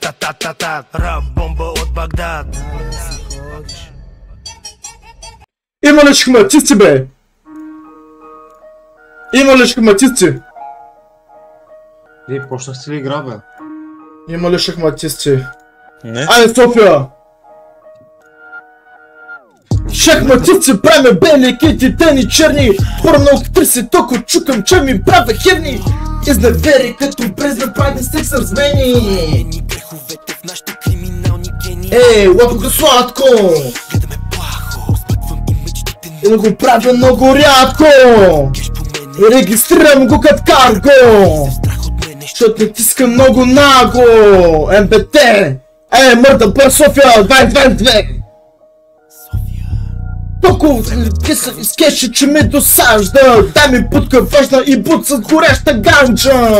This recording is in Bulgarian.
Та-та-та-та-та, рап бомба от Багдад. Има ли шахматисти, бе? Има ли шахматисти? Вие почнахте ли игра, бе? Има ли шахматисти? Не. Айде, София! Шахматисти правиме бели кити, тени черни. Порно актриси, токо чукам, че ми правя херни. Изневери като брезна прави секс с мени. Ей, лапо го сладко. И да го правя много рядко. И регистрирам го като карго. Защото не тиска много наго. МБТ. Мърда бър София 2022. Толкова писах и скеше, че ме досажда. Дай ми будка важна и буд с гореща ганджа.